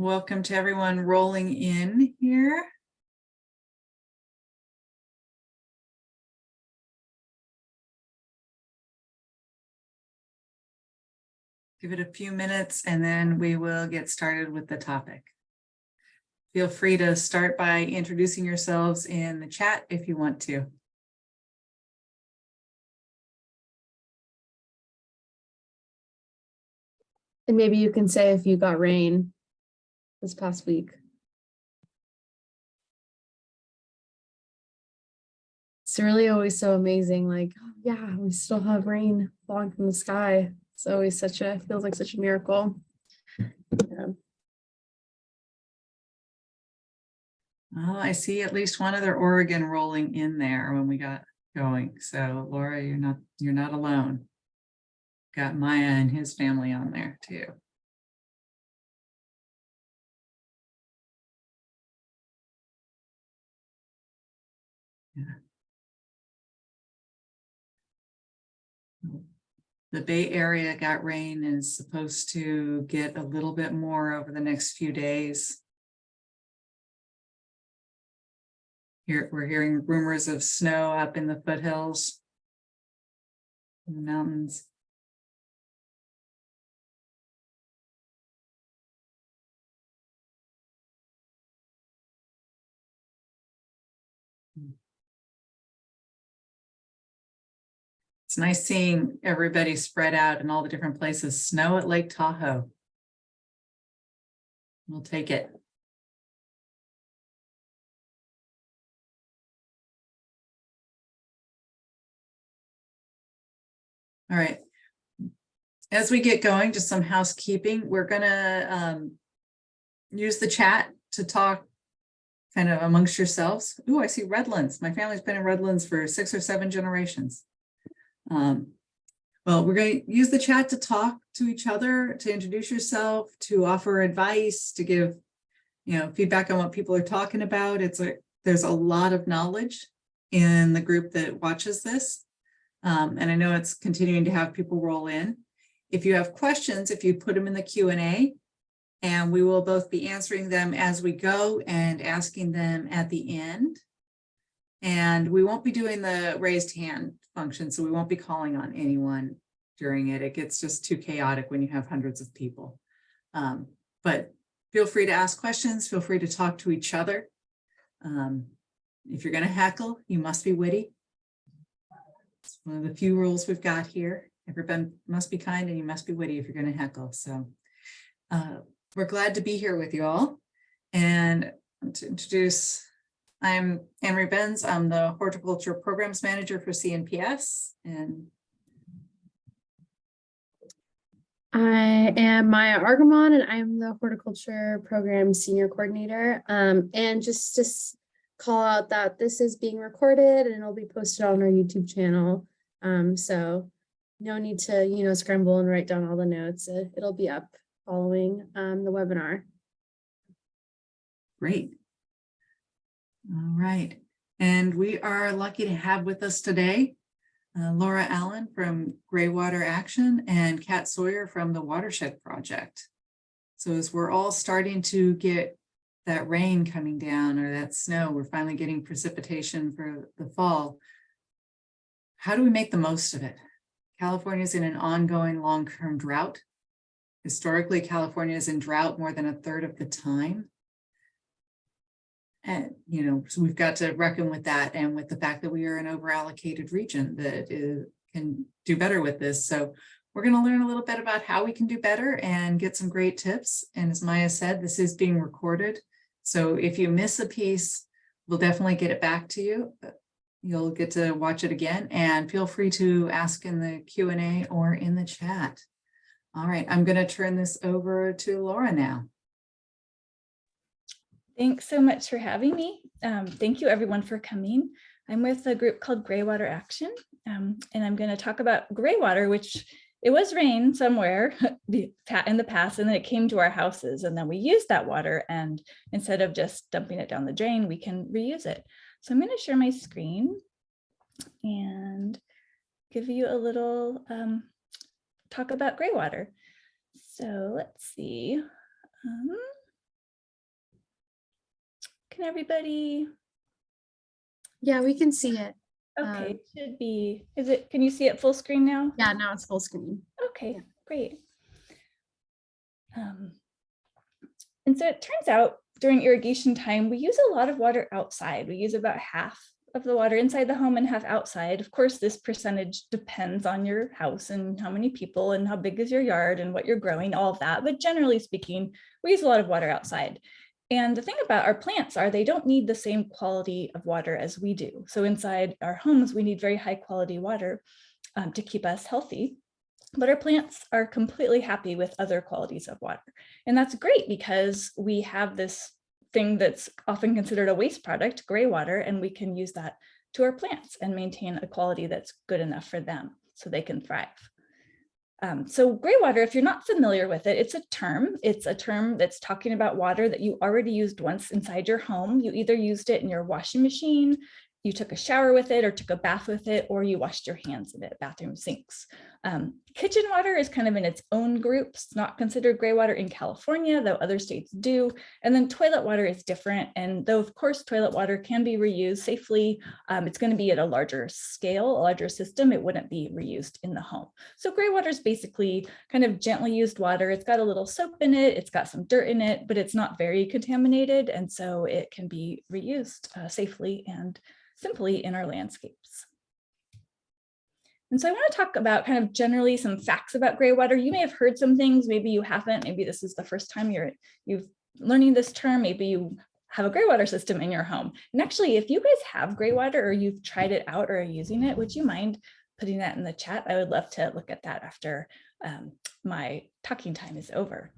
Welcome to everyone rolling in here. Give it a few minutes and then we will get started with the topic. Feel free to start by introducing yourselves in the chat if you want to. And maybe you can say if you got rain this past week. It's really always so amazing. Like, oh, yeah, we still have rain falling from the sky. It's always feels like such a miracle. Yeah. Oh, I see at least one other Oregon rolling in there when we got going. So Laura, you're not alone. Got Maya and his family on there too. Yeah. The Bay Area got rain and is supposed to get a little bit more over the next few days. Here we're hearing rumors of snow up in the foothills, in the mountains. It's nice seeing everybody spread out in all the different places. Snow at Lake Tahoe. We'll take it. All right. As we get going, just some housekeeping. We're gonna use the chat to talk kind of amongst yourselves. Ooh, I see Redlands. My family's been in Redlands for 6 or 7 generations. Well, we're going to use the chat to talk to each other, to introduce yourself, to offer advice, to give, feedback on what people are talking about. There's a lot of knowledge in the group that watches this. And I know it's continuing to have people roll in. If you have questions, if you put them in the Q&A, and we will both be answering them as we go and asking them at the end. And we won't be doing the raised hand function, so we won't be calling on anyone during it. It gets just too chaotic when you have hundreds of people. But feel free to ask questions, feel free to talk to each other. If you're going to heckle, you must be witty. It's one of the few rules we've got here. Everybody must be kind and you must be witty if you're going to heckle. So we're glad to be here with you all. And to introduce, I'm Anne-Marie Benz. I'm the Horticulture Programs Manager for CNPS. And I am Maya Argamon, and I'm the Horticulture Program Senior Coordinator. And just to call out that this is being recorded and it'll be posted on our YouTube channel. So no need to, scramble and write down all the notes. It'll be up following the webinar. Great. All right. And we are lucky to have with us today Laura Allen from Rainwater Action and Kat Sawyer from the Watershed Project. So as we're all starting to get that rain coming down or that snow, we're finally getting precipitation for the fall. How do we make the most of it? California is in an ongoing long-term drought. Historically, California is in drought more than 1/3 of the time. And, so we've got to reckon with that and with the fact that we are an overallocated region that can do better with this. So we're going to learn a little bit about how we can do better and get some great tips. And as Maya said, this is being recorded. So if you miss a piece, we'll definitely get it back to you. You'll get to watch it again and feel free to ask in the Q&A or in the chat. All right, I'm going to turn this over to Laura now. Thanks so much for having me. Thank you everyone for coming. I'm with a group called Rainwater Action, and I'm going to talk about gray water, which it was rain somewhere in the past, and then it came to our houses, and then we used that water, and instead of just dumping it down the drain, we can reuse it. So I'm going to share my screen and give you a little talk about gray water. So let's see. Can everybody? Yeah, we can see it. Okay, it should be, can you see it full screen now? Yeah, now it's full screen. Okay, Yeah. great. And so it turns out during irrigation time, we use a lot of water outside. We use about half of the water inside the home and half outside. Of course, this percentage depends on your house and how many people and how big is your yard and what you're growing, all of that. But generally speaking, we use a lot of water outside. And the thing about our plants are they don't need the same quality of water as we do. So inside our homes, we need very high quality water to keep us healthy. But our plants are completely happy with other qualities of water. And that's great because we have this thing that's often considered a waste product, gray water, and we can use that to our plants and maintain a quality that's good enough for them so they can thrive. So gray water, if you're not familiar with it, it's a term that's talking about water that you already used once inside your home. You either used it in your washing machine, you took a shower with it or took a bath with it, or you washed your hands in it, bathroom sinks. Kitchen water is kind of in its own group. It's not considered gray water in California, though other states do. And then toilet water is different. And though of course, toilet water can be reused safely, it's going to be at a larger scale, a larger system. It wouldn't be reused in the home. So gray water is basically kind of gently used water. It's got a little soap in it. It's got some dirt in it, but it's not very contaminated. And so it can be reused safely and simply in our landscapes. And so I want to talk about kind of generally some facts about gray water. You may have heard some things, maybe you haven't, maybe this is the first time you're learning this term, maybe you have a gray water system in your home. And actually, if you guys have gray water or you've tried it out or are using it, would you mind putting that in the chat? I would love to look at that after my talking time is over.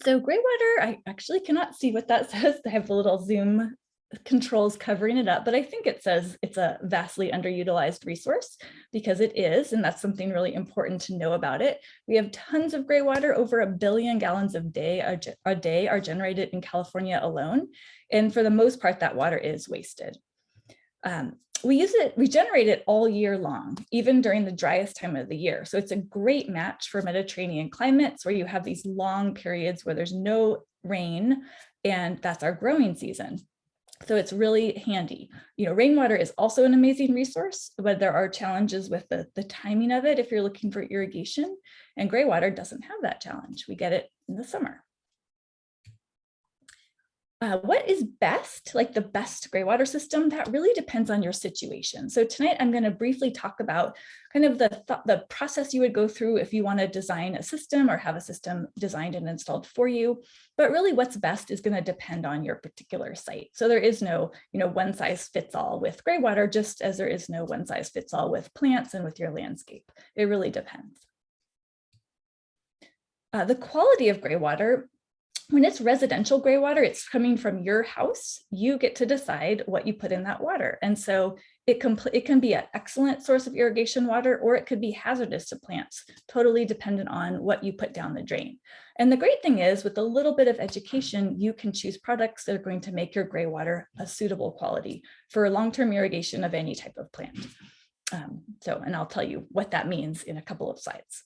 So gray water, I actually cannot see what that says. I have a little Zoom controls covering it up, but I think it says it's a vastly underutilized resource because it is, and that's something really important to know about it. We have tons of gray water, over 1 billion gallons a day are generated in California alone. And for the most part, that water is wasted. We generate it all year long, even during the driest time of the year. So it's a great match for Mediterranean climates where you have these long periods where there's no rain, and that's our growing season. So it's really handy. You know, rainwater is also an amazing resource, but there are challenges with the timing of it if you're looking for irrigation, and gray water doesn't have that challenge. We get it in the summer. What is best, like the best gray water system? That really depends on your situation. So tonight I'm going to briefly talk about kind of the process you would go through if you want to design a system or have a system designed and installed for you. But really what's best is going to depend on your particular site. So there is no, one size fits all with gray water, just as there is no one size fits all with plants and with your landscape. It really depends. The quality of gray water, when it's residential gray water, it's coming from your house. You get to decide what you put in that water. And so it can be an excellent source of irrigation water, or it could be hazardous to plants, totally dependent on what you put down the drain. And the great thing is, with a little bit of education, you can choose products that are going to make your gray water a suitable quality for long-term irrigation of any type of plant. And I'll tell you what that means in a couple of slides.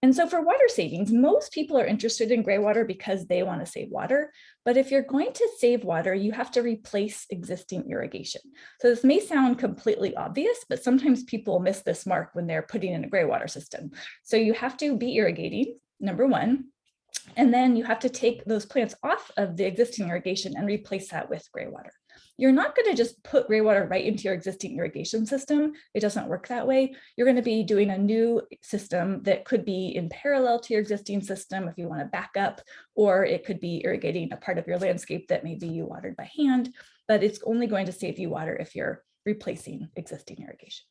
And so for water savings, most people are interested in gray water because they want to save water. But if you're going to save water, you have to replace existing irrigation. So this may sound completely obvious, but sometimes people miss this mark when they're putting in a gray water system. So you have to be irrigating, number one, and then you have to take those plants off of the existing irrigation and replace that with gray water. You're not going to just put gray water right into your existing irrigation system. It doesn't work that way. You're going to be doing a new system that could be in parallel to your existing system if you want to back up, or it could be irrigating a part of your landscape that maybe you watered by hand, but it's only going to save you water if you're replacing existing irrigation.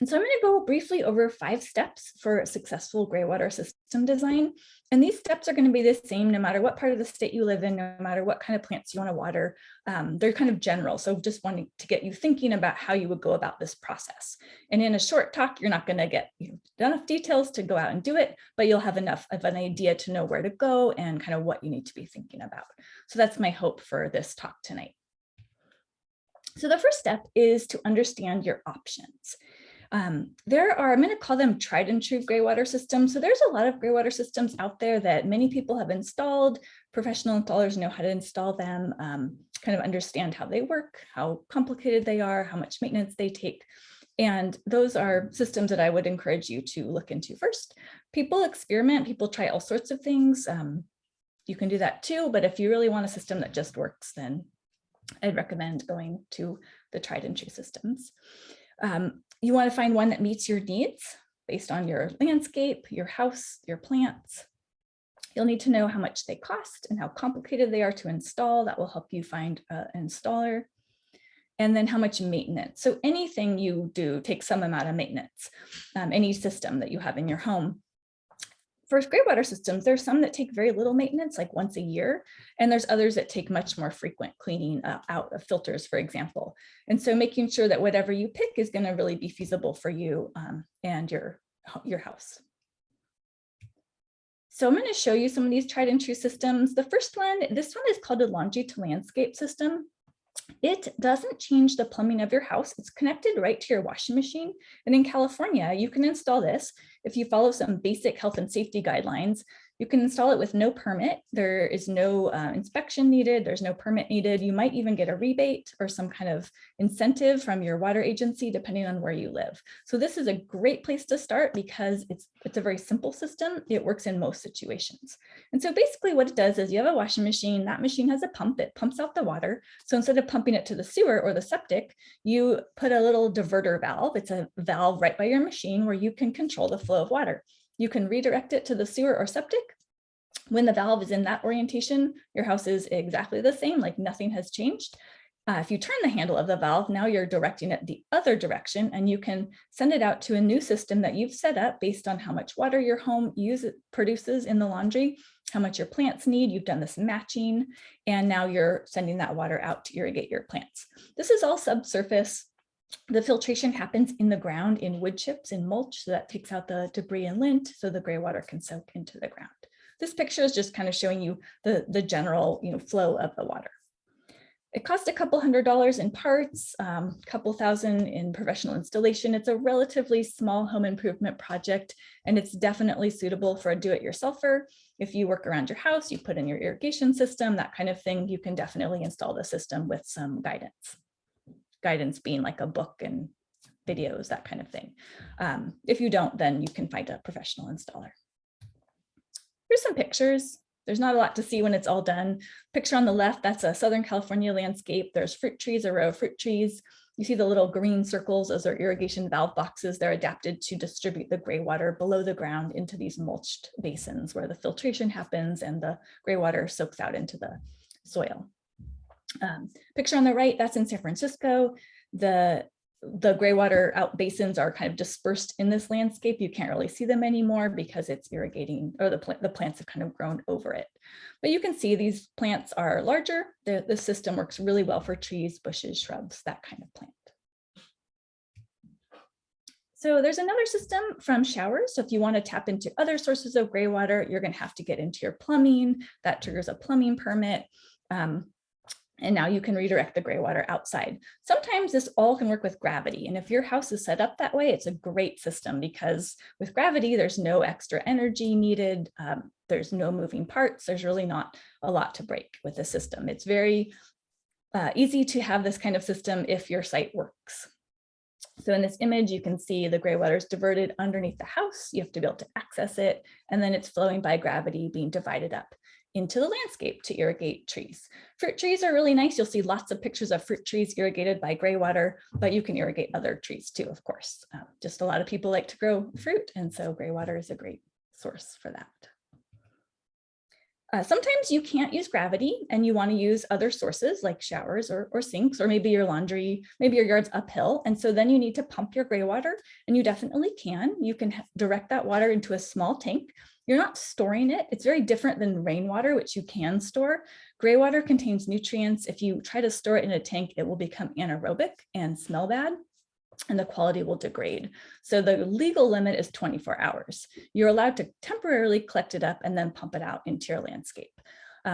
And so I'm going to go briefly over 5 steps for a successful gray water system design. And these steps are going to be the same no matter what part of the state you live in, no matter what kind of plants you want to water. They're kind of general. So just wanting to get you thinking about how you would go about this process. And in a short talk, you're not going to get enough details to go out and do it, but you'll have enough of an idea to know where to go and kind of what you need to be thinking about. So that's my hope for this talk tonight. So the first step is to understand your options. There are, I'm going to call them tried and true gray water systems. So there's a lot of gray water systems out there that many people have installed. Professional installers know how to install them, kind of understand how they work, how complicated they are, how much maintenance they take. And those are systems that I would encourage you to look into first. People experiment, people try all sorts of things. You can do that too, but if you really want a system that just works, then I'd recommend going to the tried and true systems. You want to find one that meets your needs based on your landscape, your house, your plants. You'll need to know how much they cost and how complicated they are to install. That will help you find an installer. And then how much maintenance. So anything you do takes some amount of maintenance, any system that you have in your home. For gray water systems, there's some that take very little maintenance, like once a year, and there's others that take much more frequent cleaning out of filters, for example. And so making sure that whatever you pick is going to really be feasible for you and your house. So I'm going to show you some of these tried and true systems. The first one, this one is called a laundry to landscape system. It doesn't change the plumbing of your house. It's connected right to your washing machine. And in California, you can install this if you follow some basic health and safety guidelines. You can install it with no permit. There is no inspection needed. There's no permit needed. You might even get a rebate or some kind of incentive from your water agency, depending on where you live. So this is a great place to start because it's a very simple system. It works in most situations. And so basically what it does is you have a washing machine. That machine has a pump. It pumps out the water. So instead of pumping it to the sewer or the septic, you put a little diverter valve. It's a valve right by your machine where you can control the flow of water. You can redirect it to the sewer or septic. When the valve is in that orientation, your house is exactly the same, like nothing has changed. If you turn the handle of the valve, now you're directing it the other direction, and you can send it out to a new system that you've set up based on how much water your home produces in the laundry, how much your plants need. You've done this matching, and now you're sending that water out to irrigate your plants. This is all subsurface. The filtration happens in the ground in wood chips and mulch, so that takes out the debris and lint so the gray water can soak into the ground. This picture is just kind of showing you the general flow of the water. It costs a couple $100s in parts, couple thousand in professional installation. It's a relatively small home improvement project, and it's definitely suitable for a do-it-yourselfer. If you work around your house, you put in your irrigation system, that kind of thing, you can definitely install the system with some guidance. Guidance being like a book and videos, that kind of thing. If you don't, then you can find a professional installer. Here's some pictures. There's not a lot to see when it's all done. Picture on the left, that's a Southern California landscape. There's fruit trees, a row of fruit trees. You see the little green circles, those are irrigation valve boxes. They're adapted to distribute the gray water below the ground into these mulched basins where the filtration happens and the gray water soaks out into the soil. Picture on the right, that's in San Francisco. The gray water out basins are kind of dispersed in this landscape. You can't really see them anymore because it's irrigating, or the plants have kind of grown over it. But you can see these plants are larger. The system works really well for trees, bushes, shrubs, that kind of plant. So there's another system from showers. So if you want to tap into other sources of gray water, you're going to have to get into your plumbing. That triggers a plumbing permit. And now you can redirect the gray water outside. Sometimes this all can work with gravity. And if your house is set up that way, it's a great system because with gravity, there's no extra energy needed. There's no moving parts. There's really not a lot to break with the system. It's very easy to have this kind of system if your site works. So in this image, you can see the gray water is diverted underneath the house. You have to be able to access it. And then it's flowing by gravity being divided up into the landscape to irrigate trees. Fruit trees are really nice. You'll see lots of pictures of fruit trees irrigated by gray water, but you can irrigate other trees too, of course. Just a lot of people like to grow fruit, and so gray water is a great source for that. Sometimes you can't use gravity and you want to use other sources like showers or sinks, or maybe your laundry, maybe your yard's uphill. And so then you need to pump your gray water, and you definitely can. You can direct that water into a small tank. You're not storing it. It's very different than rainwater, which you can store. Gray water contains nutrients. If you try to store it in a tank, it will become anaerobic and smell bad, and the quality will degrade. So the legal limit is 24 hours. You're allowed to temporarily collect it up and then pump it out into your landscape.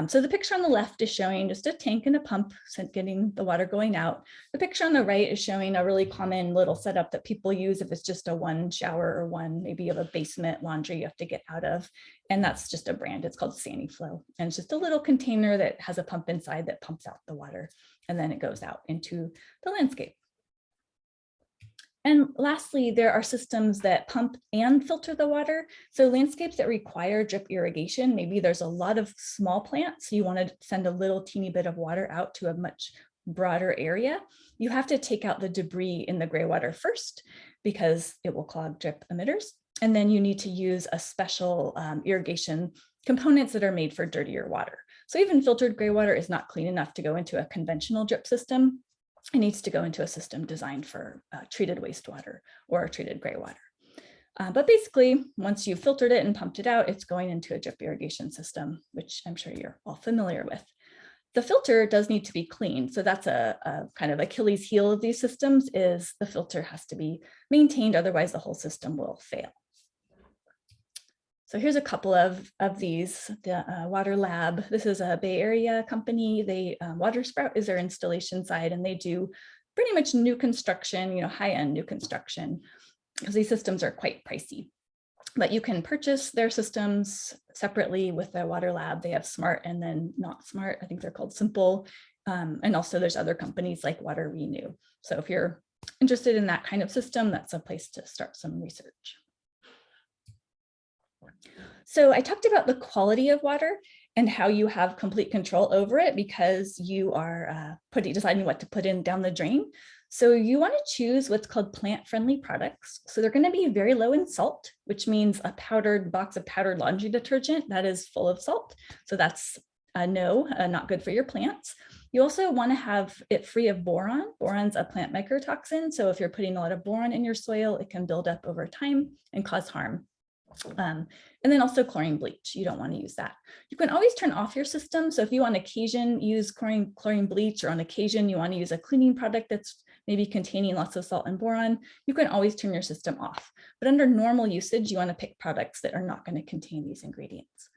So the picture on the left is showing just a tank and a pump getting the water going out. The picture on the right is showing a really common little setup that people use if it's just a one shower or one, maybe you have a basement laundry you have to get out of. And that's just a brand, it's called SaniFlow. And it's just a little container that has a pump inside that pumps out the water. And then it goes out into the landscape. And lastly, there are systems that pump and filter the water. So landscapes that require drip irrigation, maybe there's a lot of small plants, so you want to send a little teeny bit of water out to a much broader area. You have to take out the debris in the gray water first because it will clog drip emitters. And then you need to use a special irrigation components that are made for dirtier water. So even filtered gray water is not clean enough to go into a conventional drip system. It needs to go into a system designed for treated wastewater or treated gray water. But basically, once you've filtered it and pumped it out, it's going into a drip irrigation system, which I'm sure you're all familiar with. The filter does need to be clean. So that's a kind of Achilles heel of these systems is the filter has to be maintained, otherwise the whole system will fail. So here's a couple of these, the Water Lab. This is a Bay Area company. They Water Sprout is their installation side, and they do pretty much new construction, high-end new construction, because these systems are quite pricey. But you can purchase their systems separately with the Water Lab. They have smart and then not smart. I think they're called simple. And also there's other companies like Water Renew. So if you're interested in that kind of system, that's a place to start some research. So I talked about the quality of water and how you have complete control over it because you are deciding what to put in down the drain. So you want to choose what's called plant-friendly products. So they're going to be very low in salt, which means a powdered box of powdered laundry detergent that is full of salt. So that's not good for your plants. You also want to have it free of boron. Boron's a plant mycotoxin. So if you're putting a lot of boron in your soil, it can build up over time and cause harm. And then also chlorine bleach, you don't want to use that. You can always turn off your system. So if you on occasion use chlorine bleach, or on occasion you want to use a cleaning product that's maybe containing lots of salt and boron, you can always turn your system off. But under normal usage, you want to pick products that are not going to contain these ingredients.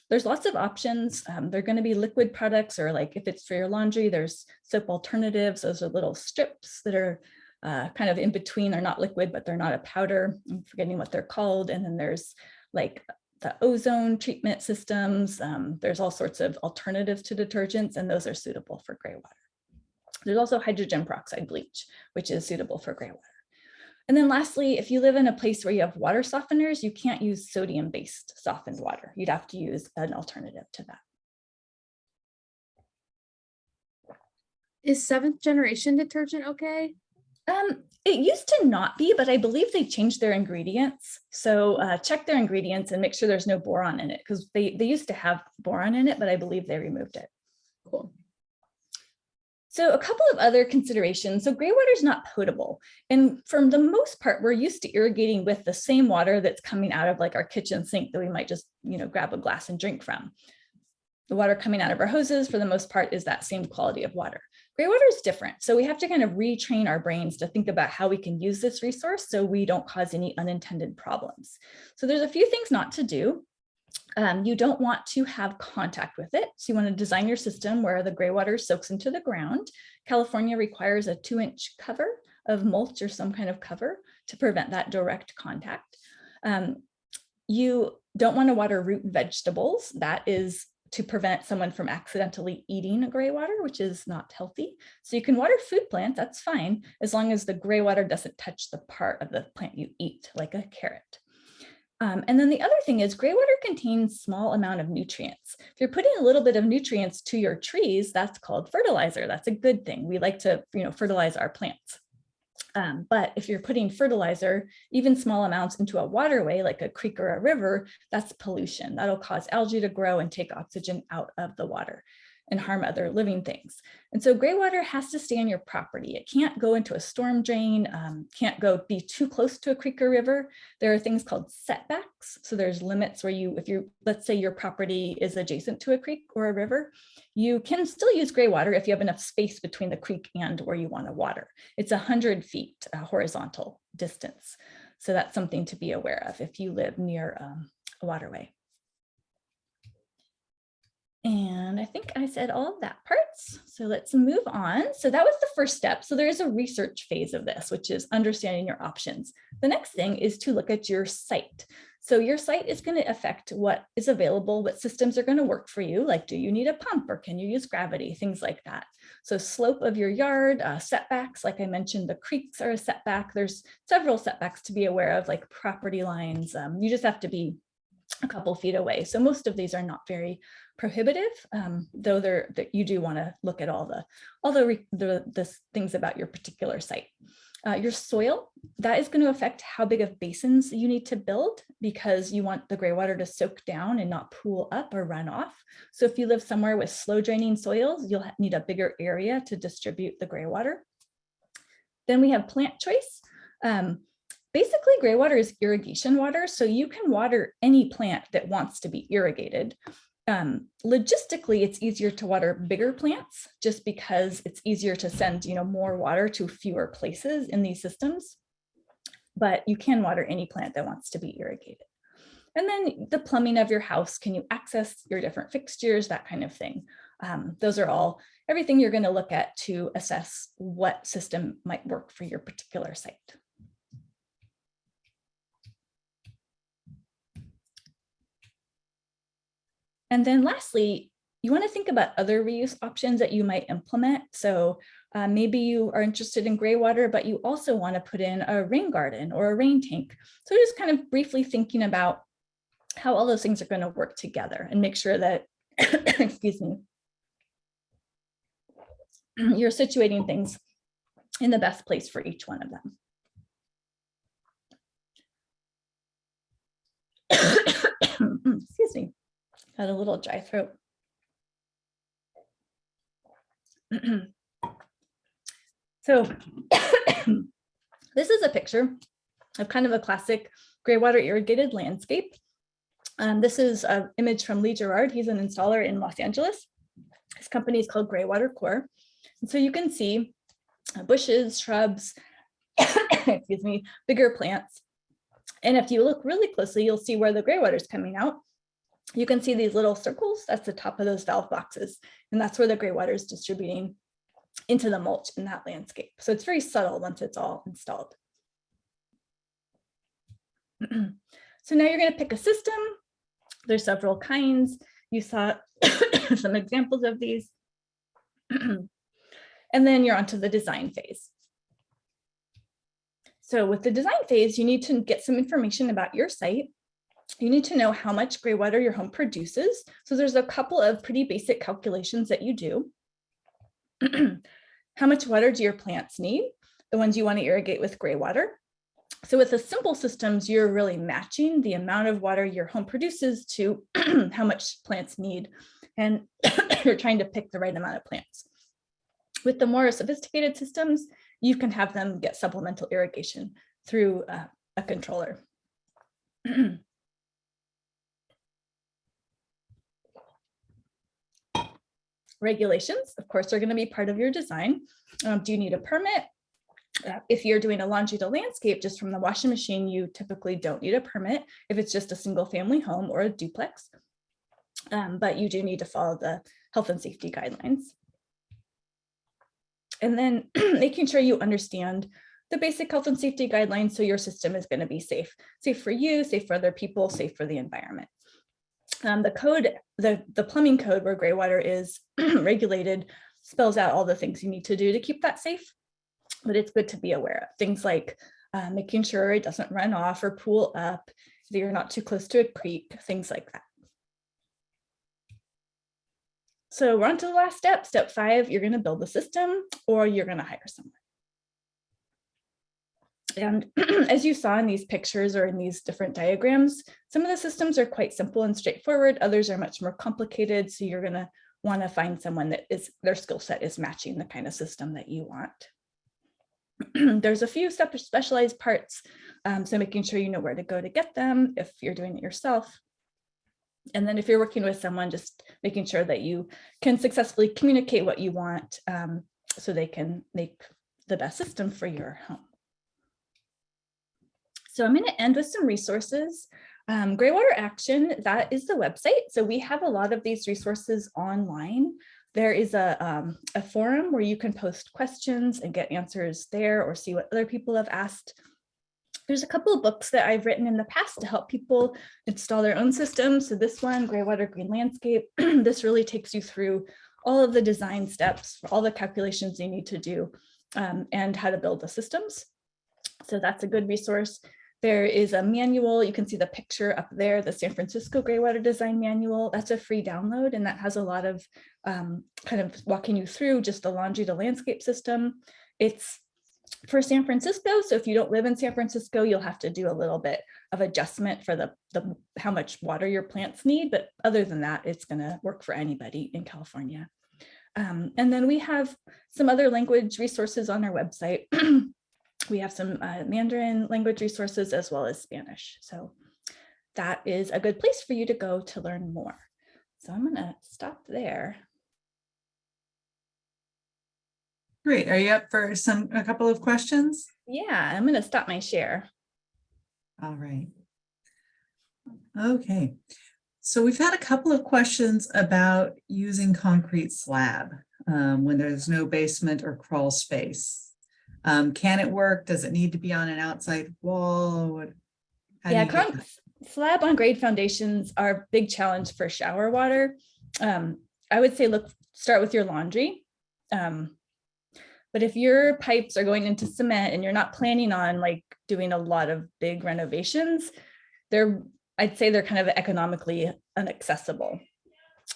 There's lots of options. They're going to be liquid products, or like if it's for your laundry, there's soap alternatives. Those are little strips that are kind of in between. They're not liquid, but they're not a powder. I'm forgetting what they're called. And then there's like the ozone treatment systems. There's all sorts of alternatives to detergents, and those are suitable for gray water. There's also hydrogen peroxide bleach, which is suitable for gray water. And then lastly, if you live in a place where you have water softeners, you can't use sodium-based softened water. You'd have to use an alternative to that. Is 7th generation detergent okay? It used to not be, but I believe they changed their ingredients. So check their ingredients and make sure there's no boron in it, because they used to have boron in it, but I believe they removed it. Cool. So a couple of other considerations. So gray water is not potable. And for the most part, we're used to irrigating with the same water that's coming out of like our kitchen sink that we might just, grab a glass and drink from. The water coming out of our hoses, for the most part, is that same quality of water. Gray water is different. So we have to kind of retrain our brains to think about how we can use this resource so we don't cause any unintended problems. So there's a few things not to do. You don't want to have contact with it. So you want to design your system where the gray water soaks into the ground. California requires a 2-inch cover of mulch or some kind of cover to prevent that direct contact. You don't want to water root vegetables. That is to prevent someone from accidentally eating gray water, which is not healthy. So you can water food plants, that's fine, as long as the gray water doesn't touch the part of the plant you eat, like a carrot. And then the other thing is gray water contains small amount of nutrients. If you're putting a little bit of nutrients to your trees, that's called fertilizer. That's a good thing. We like to, fertilize our plants. But if you're putting fertilizer, even small amounts, into a waterway like a creek or a river, that's pollution. That'll cause algae to grow and take oxygen out of the water and harm other living things. And so gray water has to stay on your property. It can't go into a storm drain, can't be too close to a creek or river. There are things called setbacks. So there's limits where let's say your property is adjacent to a creek or a river, you can still use gray water if you have enough space between the creek and where you want to water. It's 100 feet horizontal distance. So that's something to be aware of if you live near a waterway. And I think I said all of that parts. So let's move on. So that was the first step. So there is a research phase of this, which is understanding your options. The next thing is to look at your site. So your site is going to affect what is available, what systems are going to work for you. Like, do you need a pump or can you use gravity? Things like that. So slope of your yard, setbacks, like I mentioned, the creeks are a setback. There's several setbacks to be aware of, like property lines. You just have to be a couple feet away. So most of these are not very prohibitive, though you do want to look at all the things about your particular site. Your soil, that is going to affect how big of basins you need to build, because you want the gray water to soak down and not pool up or run off. So if you live somewhere with slow draining soils, you'll need a bigger area to distribute the gray water. Then we have plant choice. Basically, gray water is irrigation water, so you can water any plant that wants to be irrigated. Logistically, it's easier to water bigger plants just because it's easier to send, more water to fewer places in these systems. But you can water any plant that wants to be irrigated. And then the plumbing of your house, can you access your different fixtures, that kind of thing. Those are all everything you're going to look at to assess what system might work for your particular site. And then lastly, you want to think about other reuse options that you might implement. So maybe you are interested in gray water, but you also want to put in a rain garden or a rain tank. So just kind of briefly thinking about how all those things are going to work together and make sure that, excuse me, you're situating things in the best place for each one of them. Excuse me. Had a little dry throat. So this is a picture of kind of a classic gray water irrigated landscape. This is an image from Lee Gerard. He's an installer in Los Angeles. His company is called Graywater Core. And so you can see bushes, shrubs, excuse me, bigger plants. And if you look really closely, you'll see where the gray water is coming out. You can see these little circles, that's the top of those valve boxes. And that's where the gray water is distributing into the mulch in that landscape. So it's very subtle once it's all installed. So now you're going to pick a system. There's several kinds. You saw some examples of these. And then you're onto the design phase. So with the design phase, you need to get some information about your site. You need to know how much gray water your home produces. So there's a couple of pretty basic calculations that you do. How much water do your plants need? The ones you want to irrigate with gray water. So with the simple systems, you're really matching the amount of water your home produces to how much plants need. And you're trying to pick the right amount of plants. With the more sophisticated systems, you can have them get supplemental irrigation through a controller. Regulations, of course, are going to be part of your design. Do you need a permit? If you're doing a laundry to landscape just from the washing machine, you typically don't need a permit if it's just a single family home or a duplex. But you do need to follow the health and safety guidelines. And then making sure you understand the basic health and safety guidelines so your system is going to be safe for you, safe for other people, safe for the environment. The code, the plumbing code where gray water is regulated spells out all the things you need to do to keep that safe, but it's good to be aware of things like making sure it doesn't run off or pool up, that you're not too close to a creek, things like that. So we're on to the last step, step 5, you're going to build the system or you're going to hire someone. And as you saw in these pictures or in these different diagrams, some of the systems are quite simple and straightforward. Others are much more complicated. So you're going to want to find someone that their skill set is matching the kind of system that you want. There's a few specialized parts. So making sure you know where to go to get them if you're doing it yourself. And then if you're working with someone, just making sure that you can successfully communicate what you want so they can make the best system for your home. So I'm going to end with some resources. Graywater Action, that is the website. So we have a lot of these resources online. There is a forum where you can post questions and get answers there or see what other people have asked. There's a couple of books that I've written in the past to help people install their own systems. So this one, Graywater Green Landscape, this really takes you through all of the design steps, all the calculations you need to do, and how to build the systems. So that's a good resource. There is a manual, you can see the picture up there, the San Francisco Graywater Design Manual. That's a free download, and that has a lot of kind of walking you through just the laundry to landscape system. It's for San Francisco, so if you don't live in San Francisco, you'll have to do a little bit of adjustment for the how much water your plants need, but other than that, it's going to work for anybody in California. And then we have some other language resources on our website. We have some Mandarin language resources as well as Spanish. So that is a good place for you to go to learn more. So I'm going to stop there. Great. Are you up for a couple of questions? Yeah, I'm going to stop my share. All right. Okay. So we've had a couple of questions about using concrete slab when there's no basement or crawl space. Can it work? Does it need to be on an outside wall? Yeah, slab on grade foundations are a big challenge for shower water. I would say start with your laundry. But if your pipes are going into cement and you're not planning on like doing a lot of big renovations, I'd say they're kind of economically inaccessible.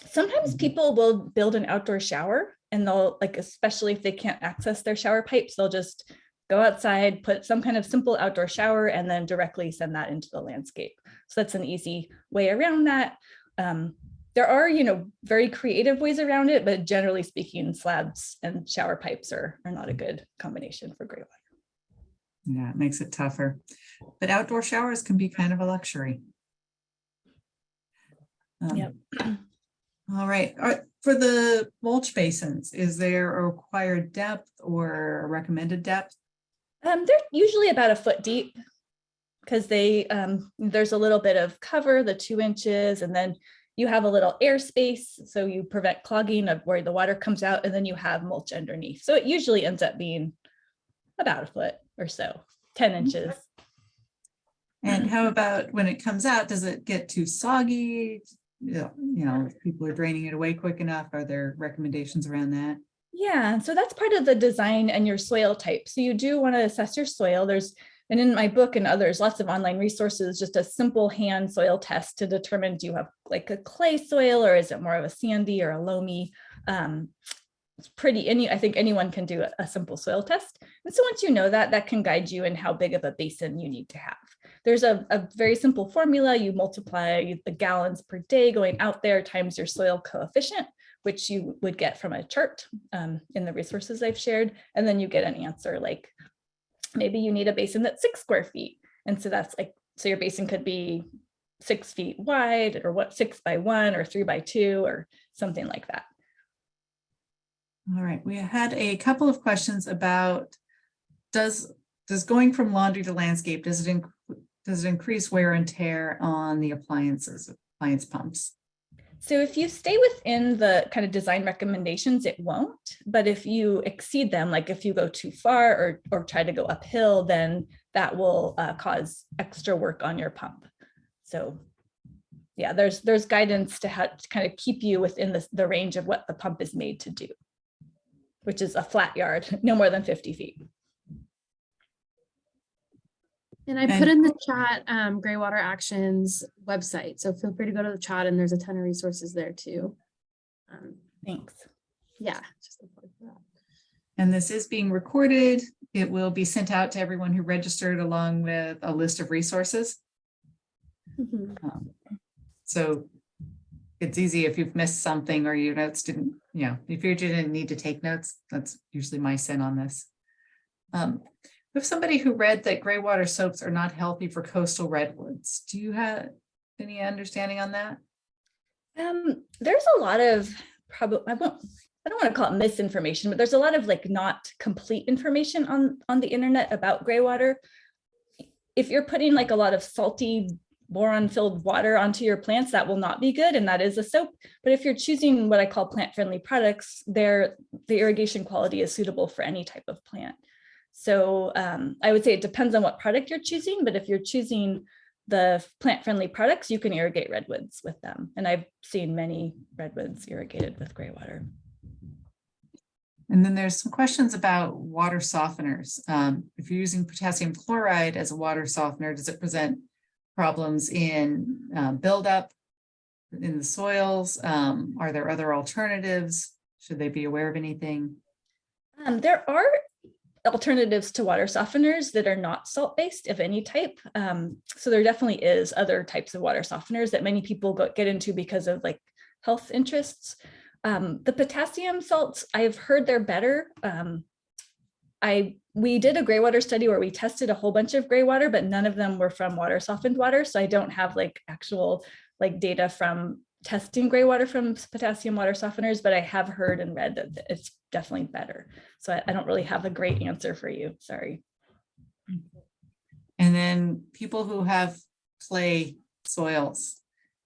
Sometimes people will build an outdoor shower and they'll especially if they can't access their shower pipes, they'll just go outside, put some kind of simple outdoor shower and then directly send that into the landscape. So that's an easy way around that. There are, very creative ways around it, but generally speaking, slabs and shower pipes are not a good combination for gray water. Yeah, it makes it tougher. But outdoor showers can be kind of a luxury. Yep. All right. For the mulch basins, is there a required depth or a recommended depth? They're usually about a foot deep because there's a little bit of cover, the 2 inches, and then you have a little air space, so you prevent clogging of where the water comes out, and then you have mulch underneath. So it usually ends up being about a foot or so, 10 inches. And how about when it comes out, does it get too soggy? If people are draining it away quick enough, are there recommendations around that? Yeah, so that's part of the design and your soil type. So you do want to assess your soil. And in my book and others, lots of online resources, just a simple hand soil test to determine, do you have like a clay soil or is it more of a sandy or a loamy? It's I think anyone can do a simple soil test. And so once you know that, that can guide you in how big of a basin you need to have. There's a very simple formula. You multiply the gallons per day going out there times your soil coefficient, which you would get from a chart in the resources I've shared. And then you get an answer like, maybe you need a basin that's 6 square feet. And so that's so your basin could be 6 feet wide or 6 by 1 or 3 by 2 or something like that. All right, we had a couple of questions about does going from laundry to landscape, does it increase wear and tear on the appliance pumps? So if you stay within the kind of design recommendations, it won't. But if you exceed them, like if you go too far or try to go uphill, then that will cause extra work on your pump. So yeah, there's guidance to how to kind of keep you within the range of what the pump is made to do, which is a flat yard, no more than 50 feet. And I put in the chat Graywater Action's website. So feel free to go to the chat and there's a ton of resources there too. Thanks. Yeah. Just look forward to that. And this is being recorded. It will be sent out to everyone who registered along with a list of resources. So it's easy if you've missed something or your notes didn't, if you didn't need to take notes, that's usually my sin on this. If somebody who read that gray water soaps are not healthy for coastal redwoods, do you have any understanding on that? There's a lot of I don't want to call it misinformation, but there's a lot of not complete information on the internet about gray water. If you're putting a lot of salty boron-filled water onto your plants, that will not be good, and that is a soap. But if you're choosing what I call plant-friendly products, the irrigation quality is suitable for any type of plant. So I would say it depends on what product you're choosing, but if you're choosing the plant-friendly products, you can irrigate redwoods with them. And I've seen many redwoods irrigated with gray water. And then there's some questions about water softeners. If you're using potassium chloride as a water softener, does it present problems in buildup in the soils? Are there other alternatives? Should they be aware of anything? There are alternatives to water softeners that are not salt-based of any type. So there definitely is other types of water softeners that many people get into because of like health interests. The potassium salts, I've heard they're better. We did a gray water study where we tested a whole bunch of gray water, but none of them were from water softened water. So I don't have like actual like data from testing gray water from potassium water softeners, but I have heard and read that it's definitely better. So I don't really have a great answer for you, sorry. And then people who have clay soils,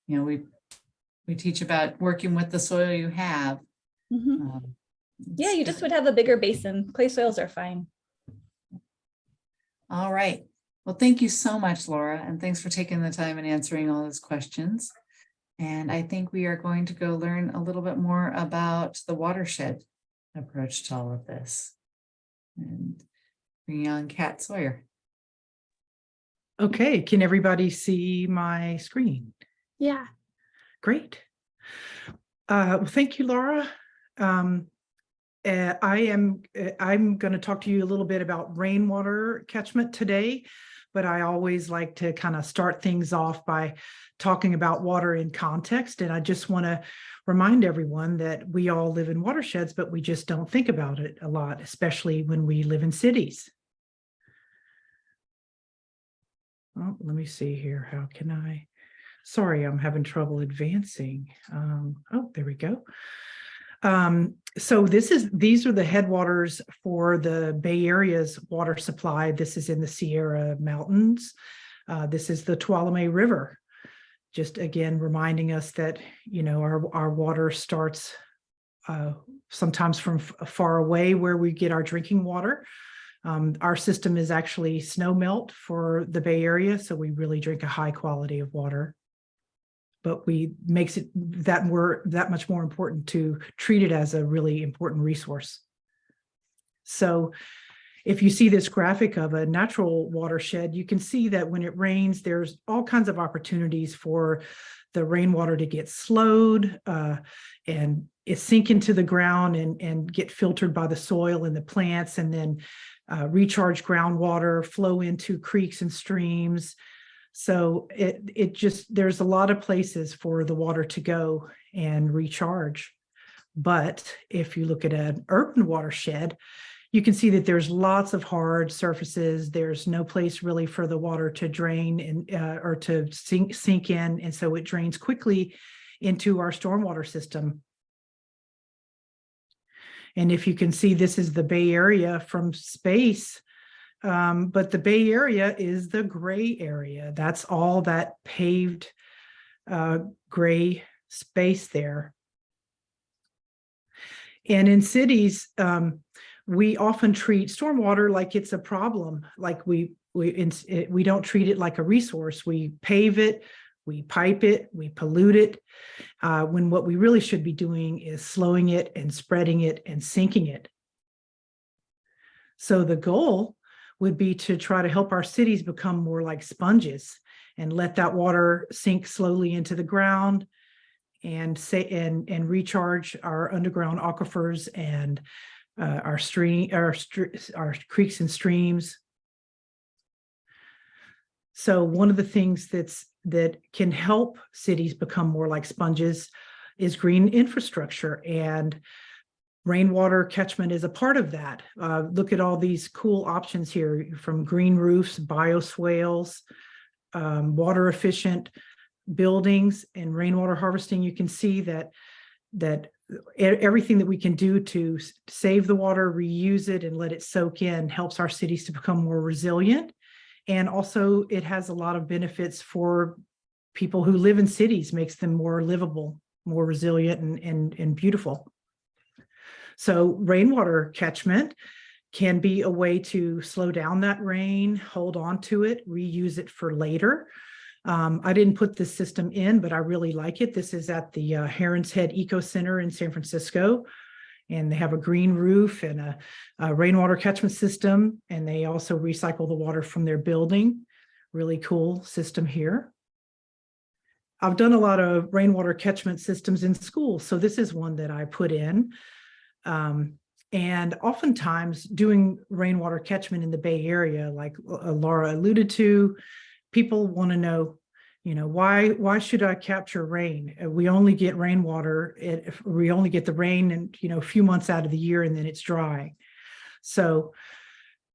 you know, we teach about working with the soil you have. Yeah, you just would have a bigger basin. Clay soils are fine. All right. Well, thank you so much, Laura, and thanks for taking the time and answering all those questions. And I think we are going to go learn a little bit more about the watershed approach to all of this. And bring on Kat Sawyer. Okay, can everybody see my screen? Yeah. Great. Well, thank you, Laura. I'm going to talk to you a little bit about rainwater catchment today, but I always like to kind of start things off by talking about water in context. And I just want to remind everyone that we all live in watersheds, but we just don't think about it a lot, especially when we live in cities. Oh, let me see here. How can I? Sorry, I'm having trouble advancing. Oh, there we go. So these are the headwaters for the Bay Area's water supply. This is in the Sierra Mountains. This is the Tuolumne River. Just again, reminding us that, you know, our water starts sometimes from far away where we get our drinking water. Our system is actually snow melt for the Bay Area, so we really drink a high quality of water. But makes it that much more important to treat it as a really important resource. So if you see this graphic of a natural watershed, you can see that when it rains, there's all kinds of opportunities for the rainwater to get slowed and it sink into the ground and get filtered by the soil and the plants, and then recharge groundwater, flow into creeks and streams. So there's a lot of places for the water to go and recharge. But if you look at an urban watershed, you can see that there's lots of hard surfaces. There's no place really for the water to drain and or to sink in. And so it drains quickly into our stormwater system. And if you can see, this is the Bay Area from space. But the Bay Area is the gray area. That's all that paved gray space there. And in cities, we often treat stormwater like it's a problem. Like we don't treat it like a resource. We pave it, we pipe it, we pollute it, when what we really should be doing is slowing it and spreading it and sinking it. So the goal would be to try to help our cities become more like sponges and let that water sink slowly into the ground and recharge our underground aquifers and our creeks and streams. So one of the things that can help cities become more like sponges is green infrastructure, and rainwater catchment is a part of that. Look at all these cool options here, from green roofs, bioswales, water efficient buildings, and rainwater harvesting. You can see that everything that we can do to save the water, reuse it, and let it soak in helps our cities to become more resilient. And also it has a lot of benefits for people who live in cities, makes them more livable, more resilient and beautiful. So rainwater catchment can be a way to slow down that rain, hold on to it, reuse it for later. I didn't put this system in, but I really like it. This is at the Heron's Head Eco Center in San Francisco, and they have a green roof and a rainwater catchment system, and they also recycle the water from their building. Really cool system here. I've done a lot of rainwater catchment systems in schools, so this is one that I put in. And oftentimes doing rainwater catchment in the Bay Area, like Laura alluded to, people want to know, why should I capture rain? We only get rainwater, we only get the rain and, a few months out of the year, and then it's dry. So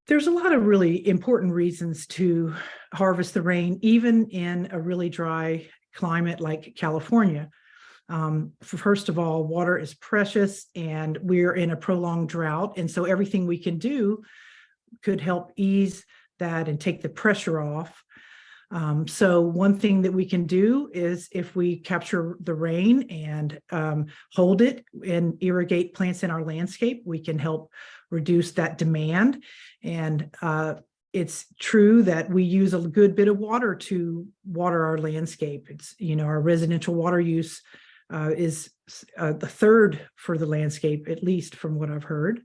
there's a lot of really important reasons to harvest the rain, even in a really dry climate like California. First of all, water is precious and we're in a prolonged drought. And so everything we can do could help ease that and take the pressure off. So one thing that we can do is, if we capture the rain and hold it and irrigate plants in our landscape, we can help reduce that demand. And it's true that we use a good bit of water to water our landscape. It's, our residential water use is the third for the landscape, at least from what I've heard.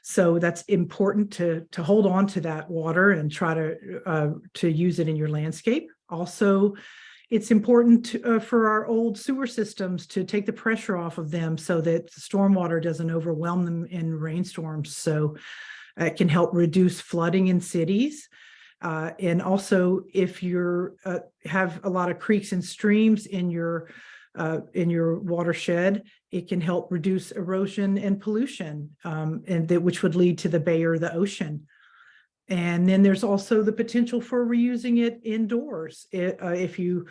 So that's important to hold on to that water and try to use it in your landscape. Also, it's important for our old sewer systems to take the pressure off of them so that the stormwater doesn't overwhelm them in rainstorms. So it can help reduce flooding in cities. And also, if you have a lot of creeks and streams in your watershed, it can help reduce erosion and pollution, which would lead to the bay or the ocean. And then there's also the potential for reusing it indoors. If you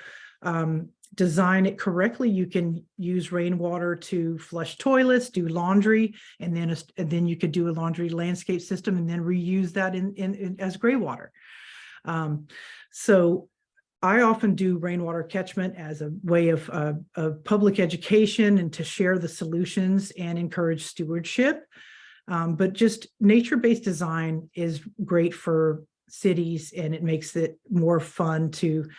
design it correctly, you can use rainwater to flush toilets, do laundry, and then you could do a laundry landscape system and then reuse that as gray water. So I often do rainwater catchment as a way of public education and to share the solutions and encourage stewardship. But just nature-based design is great for cities, and it makes it more fun to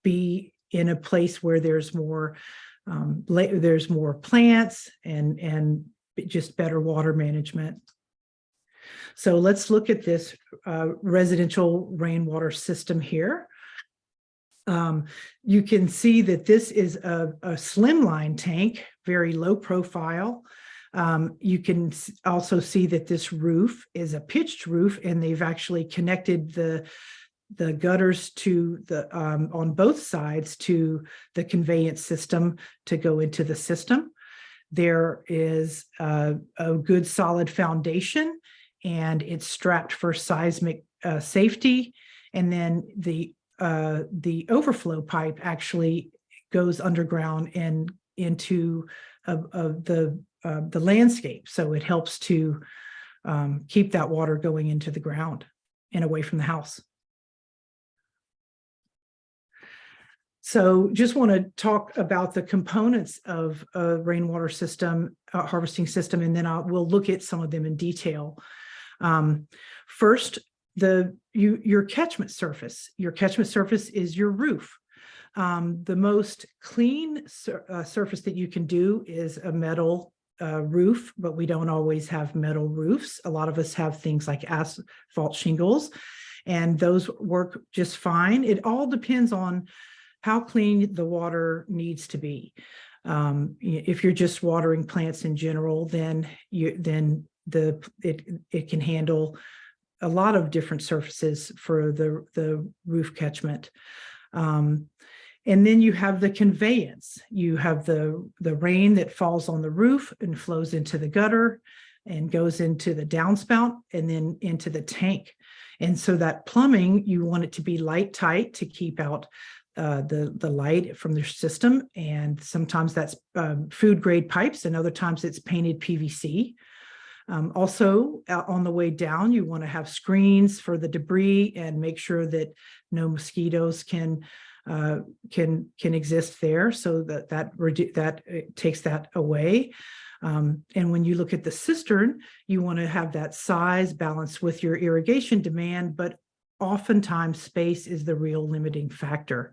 be in a place where there's more plants and just better water management. So let's look at this residential rainwater system here. You can see that this is a slimline tank, very low profile. You can also see that this roof is a pitched roof, and they've actually connected the gutters to on both sides to the conveyance system to go into the system. There is a good solid foundation, and it's strapped for seismic safety. And then the overflow pipe actually goes underground and into the landscape. So it helps to keep that water going into the ground and away from the house. So just want to talk about the components of a rainwater system, harvesting system, and then we'll look at some of them in detail. First, your catchment surface. Your catchment surface is your roof. The most clean surface that you can do is a metal roof, but we don't always have metal roofs. A lot of us have things like asphalt shingles, and those work just fine. It all depends on how clean the water needs to be. If you're just watering plants in general, then it can handle a lot of different surfaces for the roof catchment. And then you have the conveyance. You have the rain that falls on the roof and flows into the gutter and goes into the downspout and then into the tank. And so that plumbing, you want it to be light tight to keep out the light from the system. And sometimes that's food grade pipes, and other times it's painted PVC. Also, on the way down, you want to have screens for the debris and make sure that no mosquitoes can exist there, so that takes that away. And when you look at the cistern, you want to have that size balanced with your irrigation demand, but oftentimes space is the real limiting factor.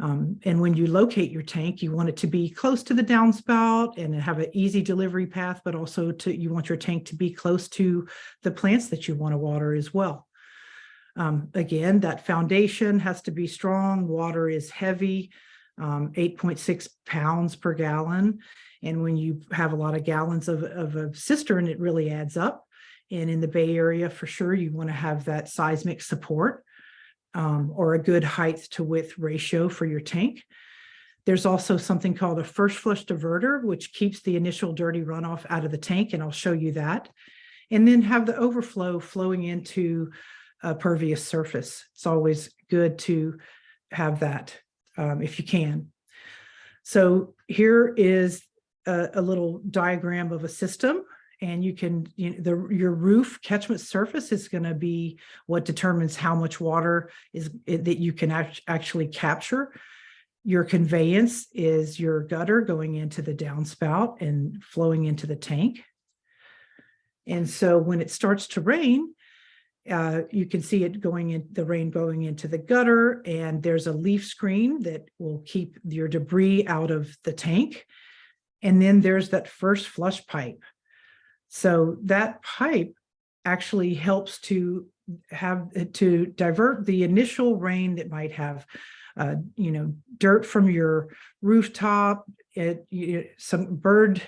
And when you locate your tank, you want it to be close to the downspout and have an easy delivery path, but also you want your tank to be close to the plants that you want to water as well. Again, that foundation has to be strong. Water is heavy, 8.6 pounds per gallon. And when you have a lot of gallons of a cistern, it really adds up. And in the Bay Area, for sure, you want to have that seismic support. Or a good height to width ratio for your tank. There's also something called a first flush diverter, which keeps the initial dirty runoff out of the tank, and I'll show you that. And then have the overflow flowing into a pervious surface. It's always good to have that if you can. So here is a little diagram of a system. And you can, your roof catchment surface is going to be what determines how much water that you can actually capture. Your conveyance is your gutter going into the downspout and flowing into the tank. And so when it starts to rain, you can see it the rain going into the gutter, and there's a leaf screen that will keep your debris out of the tank. And then there's that first flush pipe. So that pipe actually helps to divert the initial rain that might have, dirt from your rooftop, some bird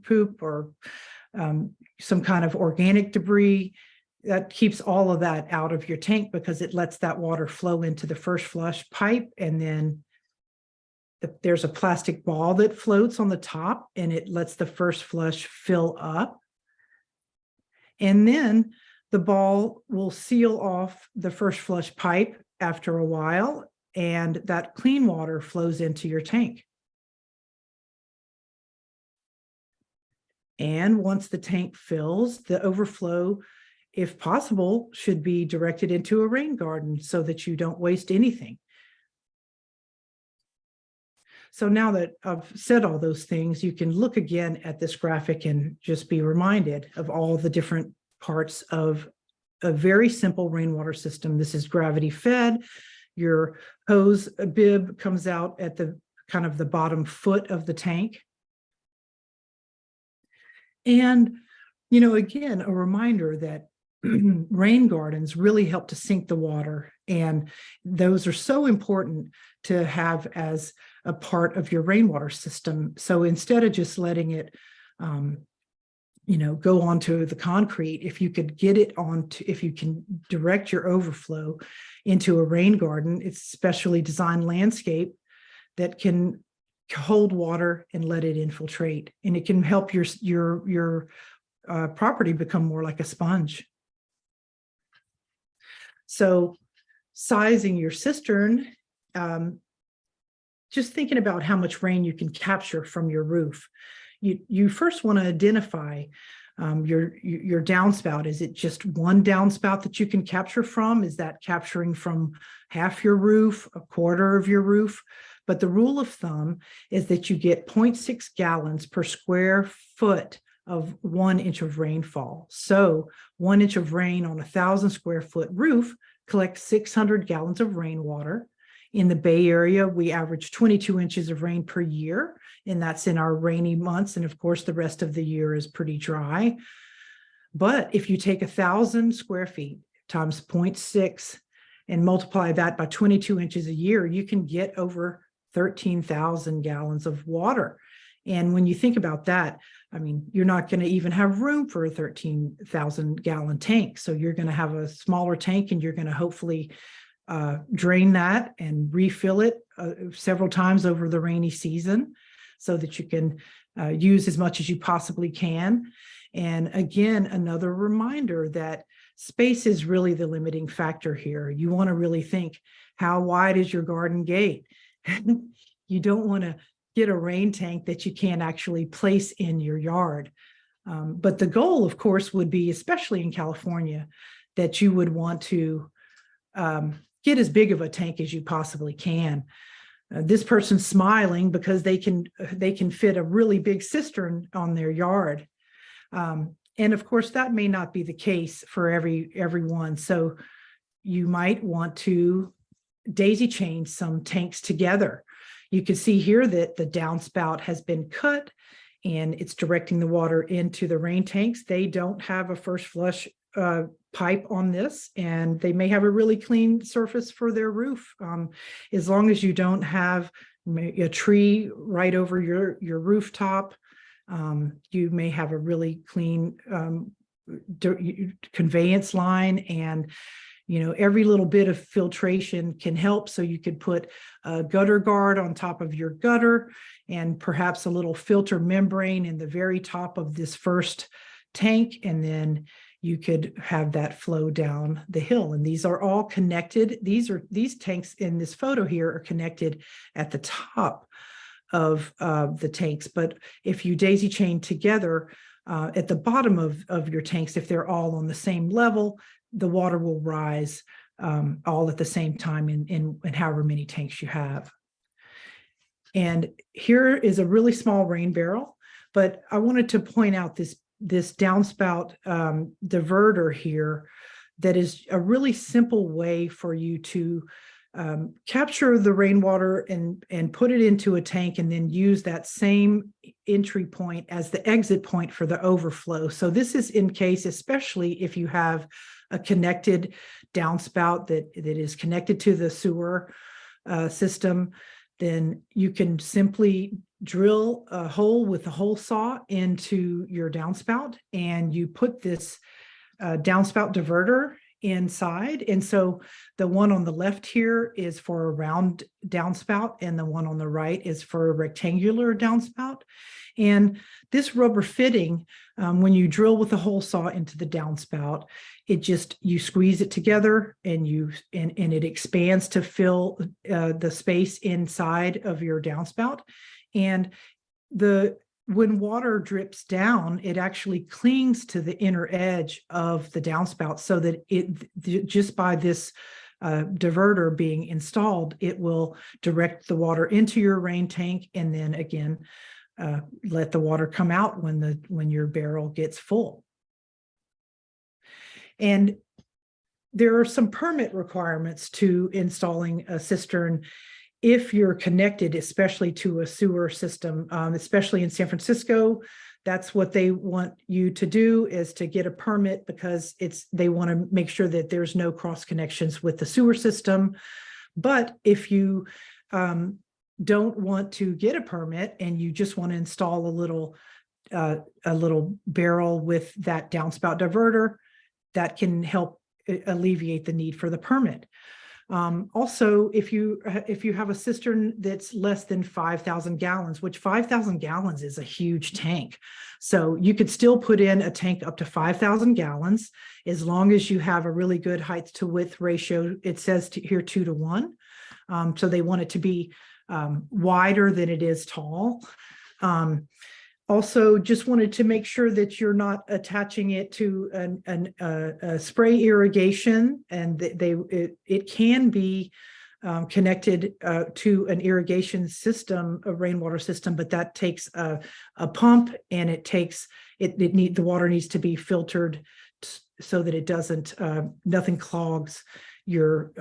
poop, or some kind of organic debris. That keeps all of that out of your tank because it lets that water flow into the first flush pipe, and then there's a plastic ball that floats on the top, and it lets the first flush fill up. And then the ball will seal off the first flush pipe after a while, and that clean water flows into your tank. And once the tank fills, the overflow, if possible, should be directed into a rain garden so that you don't waste anything. So now that I've said all those things, you can look again at this graphic and just be reminded of all the different parts of a very simple rainwater system. This is gravity fed. Your hose bib comes out at the kind of the bottom foot of the tank. And, again, a reminder that rain gardens really help to sink the water. And those are so important to have as a part of your rainwater system. So instead of just letting it, go onto the concrete, if you could get it if you can direct your overflow into a rain garden, it's specially designed landscape that can hold water and let it infiltrate. And it can help your property become more like a sponge. So sizing your cistern, just thinking about how much rain you can capture from your roof. You first want to identify your downspout. Is it just one downspout that you can capture from? Is that capturing from half your roof, a quarter of your roof? But the rule of thumb is that you get 0.6 gallons per square foot of 1 inch of rainfall. So 1 inch of rain on 1,000 square foot roof collects 600 gallons of rainwater. In the Bay Area, we average 22 inches of rain per year, and that's in our rainy months. And of course, the rest of the year is pretty dry. But if you take 1,000 square feet times 0.6 and multiply that by 22 inches a year, you can get over 13,000 gallons of water. And when you think about that, I mean, you're not going to even have room for a 13,000 gallon tank. So you're going to have a smaller tank, and you're going to hopefully drain that and refill it several times over the rainy season so that you can use as much as you possibly can. And again, another reminder that space is really the limiting factor here. You want to really think, how wide is your garden gate? You don't want to get a rain tank that you can't actually place in your yard. But the goal, of course, would be, especially in California, that you would want to get as big of a tank as you possibly can. This person's smiling because they can fit a really big cistern on their yard. And of course, that may not be the case for everyone. So you might want to daisy chain some tanks together. You can see here that the downspout has been cut and it's directing the water into the rain tanks. They don't have a first flush pipe on this, and they may have a really clean surface for their roof. As long as you don't have a tree right over your rooftop, you may have a really clean conveyance line, and every little bit of filtration can help. So you could put a gutter guard on top of your gutter and perhaps a little filter membrane in the very top of this first tank, and then you could have that flow down the hill. And these are all connected. These tanks in this photo here are connected at the top of the tanks. But if you daisy chain together at the bottom of your tanks, if they're all on the same level, the water will rise all at the same time in however many tanks you have. And here is a really small rain barrel, but I wanted to point out this downspout diverter here that is a really simple way for you to capture the rainwater and put it into a tank, and then use that same entry point as the exit point for the overflow. So this is in case, especially if you have a connected downspout that is connected to the sewer system, then you can simply drill a hole with a hole saw into your downspout, and you put this downspout diverter inside. And so the one on the left here is for a round downspout, and the one on the right is for a rectangular downspout. And this rubber fitting, when you drill with a hole saw into the downspout, you squeeze it together, and it expands to fill the space inside of your downspout. And when water drips down, it actually clings to the inner edge of the downspout, so that just by this diverter being installed, it will direct the water into your rain tank, and then again let the water come out when your barrel gets full. And there are some permit requirements to installing a cistern if you're connected, especially to a sewer system, especially in San Francisco. That's what they want you to do, is to get a permit, because they want to make sure that there's no cross connections with the sewer system. But if you don't want to get a permit and you just want to install a little barrel with that downspout diverter, that can help alleviate the need for the permit. Also, if you have a cistern that's less than 5,000 gallons, which 5,000 gallons is a huge tank. So you could still put in a tank up to 5,000 gallons, as long as you have a really good height to width ratio. It says here 2 to 1. So they want it to be wider than it is tall. Also, just wanted to make sure that you're not attaching it to a spray irrigation, and it can be connected to an irrigation system, a rainwater system, but that takes a pump, and the water needs to be filtered so that it doesn't, nothing clogs your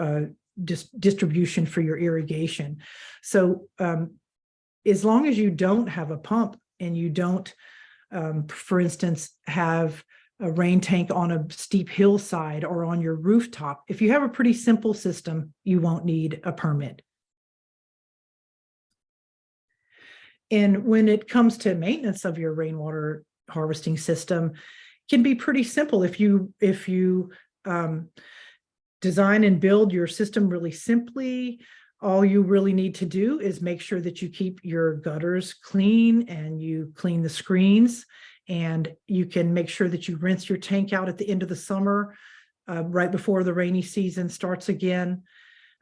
distribution for your irrigation. So as long as you don't have a pump, and you don't, for instance, have a rain tank on a steep hillside or on your rooftop, if you have a pretty simple system, you won't need a permit. And when it comes to maintenance of your rainwater harvesting system, it can be pretty simple. If you design and build your system really simply, all you really need to do is make sure that you keep your gutters clean, and you clean the screens, and you can make sure that you rinse your tank out at the end of the summer, right before the rainy season starts again.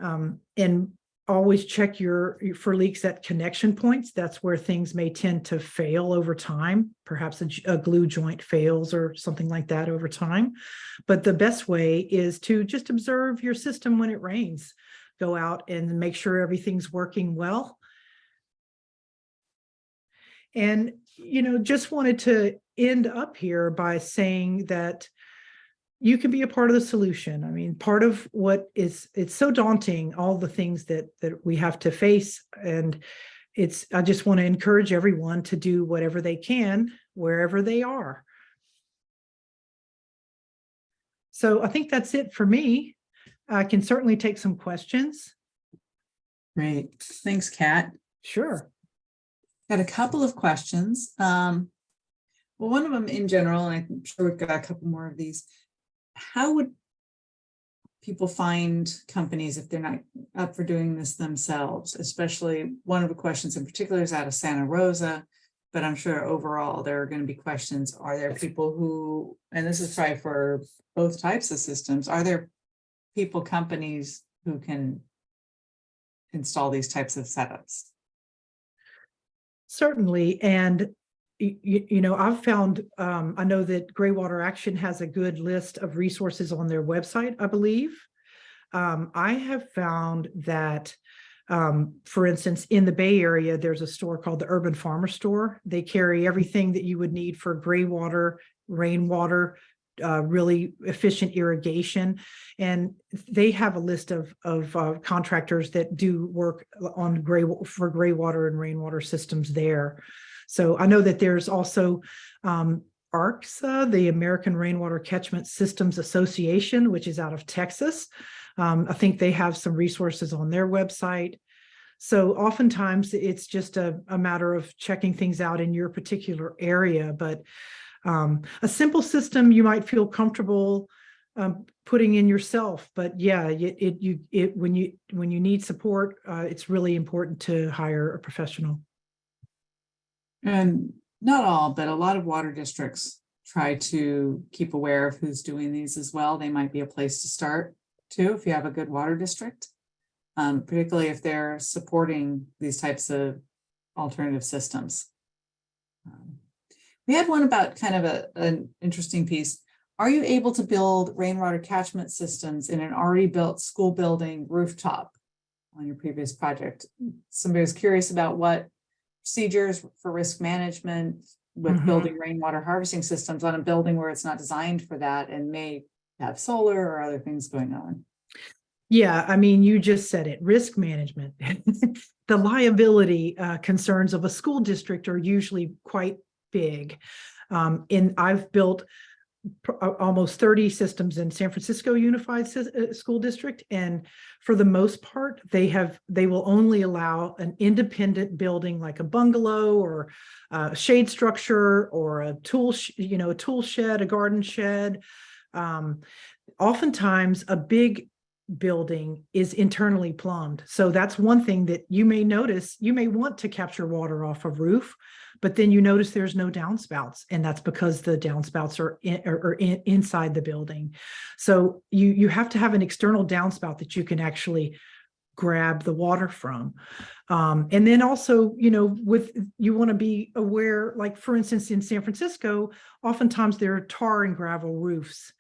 And always check for leaks at connection points. That's where things may tend to fail over time. Perhaps a glue joint fails or something like that over time. But the best way is to just observe your system when it rains. Go out and make sure everything's working well. And, just wanted to end up here by saying that you can be a part of the solution. I mean, part of it's so daunting, all the things that we have to face. And I just want to encourage everyone to do whatever they can, wherever they are. So I think that's it for me. I can certainly take some questions. Great. Thanks, Kat. Sure. Got a couple of questions. Well, one of them in general, and I'm sure we've got a couple more of these. How would people find companies if they're not up for doing this themselves? Especially one of the questions in particular is out of Santa Rosa, but I'm sure overall there are going to be questions. Are there people who, and this is probably for both types of systems, are there companies who can install these types of setups? Certainly. And I've found, I know that Graywater Action has a good list of resources on their website, I believe. I have found that, for instance, in the Bay Area, there's a store called the Urban Farmer Store. They carry everything that you would need for gray water, rainwater, really efficient irrigation. And they have a list of contractors that do work on for gray water and rainwater systems there. So I know that there's also ARCSA, the American Rainwater Catchment Systems Association, which is out of Texas. I think they have some resources on their website. So oftentimes it's just a matter of checking things out in your particular area. But a simple system you might feel comfortable putting in yourself. But yeah, when you need support, it's really important to hire a professional. And not all, but a lot of water districts try to keep aware of who's doing these as well. They might be a place to start too, if you have a good water district, particularly if they're supporting these types of alternative systems. We had one about kind of an interesting piece. Are you able to build rainwater catchment systems in an already built school building rooftop on your previous project? Somebody was curious about what procedures for risk management with building rainwater harvesting systems on a building where it's not designed for that and may have solar or other things going on. Yeah, I mean, you just said it, risk management. The liability concerns of a school district are usually quite big. And I've built almost 30 systems in San Francisco Unified School District. And for the most part, they will only allow an independent building like a bungalow or a shade structure or a tool shed, a garden shed. Oftentimes a big building is internally plumbed. So that's one thing that you may notice. You may want to capture water off a roof, but then you notice there's no downspouts, and that's because the downspouts are inside the building. So you have to have an external downspout that you can actually grab the water from. And then also, you want to be aware, like for instance, in San Francisco, oftentimes there are tar and gravel roofs.